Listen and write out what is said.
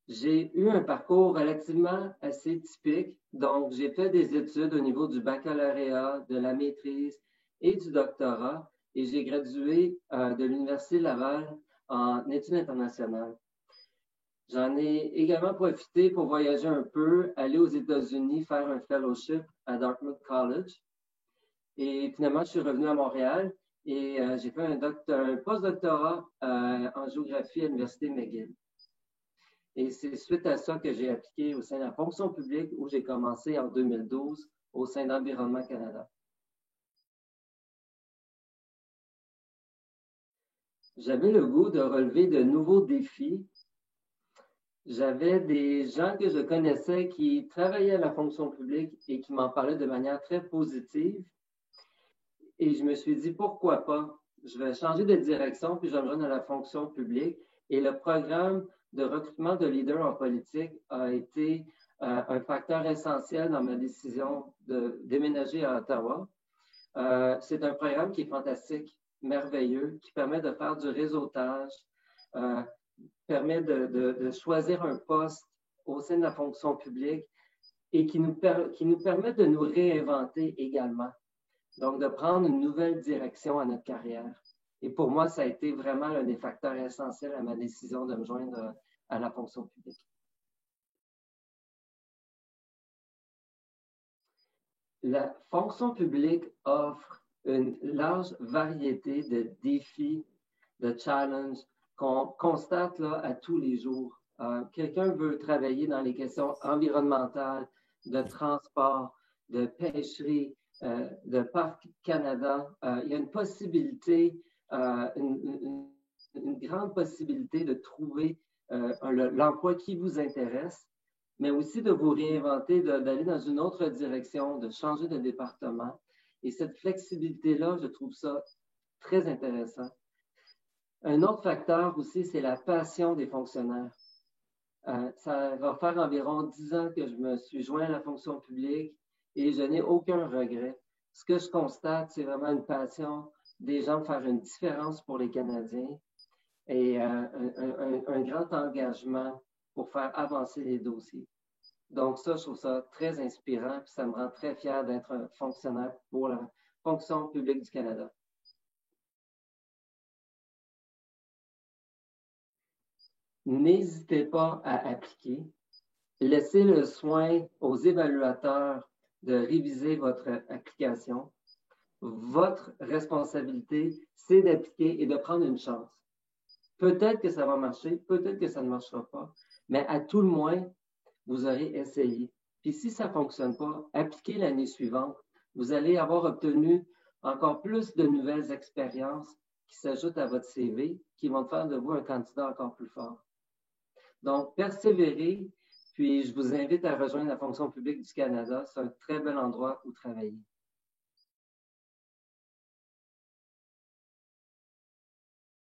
J'ai eu un parcours relativement assez typique. Donc, j'ai fait des études au niveau du baccalauréat, de la maîtrise et du doctorat. Et j'ai gradué de l'Université Laval en études internationales. J'en ai également profité pour voyager un peu, aller aux États-Unis, faire un fellowship à Dartmouth College. Et finalement, je suis revenu à Montréal et j'ai fait un post-doctorat en géographie à l'Université McGill. Et c'est suite à ça que j'ai appliqué au sein de la fonction publique où j'ai commencé en 2012 au sein d'Environnement Canada. J'avais le goût de relever de nouveaux défis. J'avais des gens que je connaissais qui travaillaient à la fonction publique et qui m'en parlaient de manière très positive. Et je me suis dit, pourquoi pas? Je vais changer de direction, puis je vais me joindre à la fonction publique. Et le programme de recrutement de leaders en politique a été un facteur essentiel dans ma décision de déménager à Ottawa. C'est un programme qui est fantastique, merveilleux, qui permet de faire du réseautage, permet de choisir un poste au sein de la fonction publique et qui nous permet de nous réinventer également. Donc, de prendre une nouvelle direction à notre carrière. Et pour moi, ça a été vraiment l'un des facteurs essentiels à ma décision de me joindre à la fonction publique. La fonction publique offre une large variété de défis, de challenges qu'on constate là, à tous les jours. Quelqu'un veut travailler dans les questions environnementales, de transport, de pêcherie, de Parc Canada. Il y a une possibilité, une grande possibilité de trouver l'emploi qui vous intéresse, mais aussi de vous réinventer, d'aller dans une autre direction, de changer de département. Et cette flexibilité-là, je trouve ça très intéressant. Un autre facteur aussi, c'est la passion des fonctionnaires. Ça va faire environ 10 ans que je me suis joint à la fonction publique et je n'ai aucun regret. Ce que je constate, c'est vraiment une passion des gens de faire une différence pour les Canadiens et un grand engagement pour faire avancer les dossiers. Donc ça, je trouve ça très inspirant et ça me rend très fier d'être un fonctionnaire pour la fonction publique du Canada. N'hésitez pas à appliquer. Laissez le soin aux évaluateurs de réviser votre application. Votre responsabilité, c'est d'appliquer et de prendre une chance. Peut-être que ça va marcher, peut-être que ça ne marchera pas, mais à tout le moins, vous aurez essayé. Puis si ça ne fonctionne pas, appliquez l'année suivante. Vous allez avoir obtenu encore plus de nouvelles expériences qui s'ajoutent à votre CV, qui vont faire de vous un candidat encore plus fort. Donc, persévérez, puis je vous invite à rejoindre la fonction publique du Canada. C'est un très bel endroit où travailler.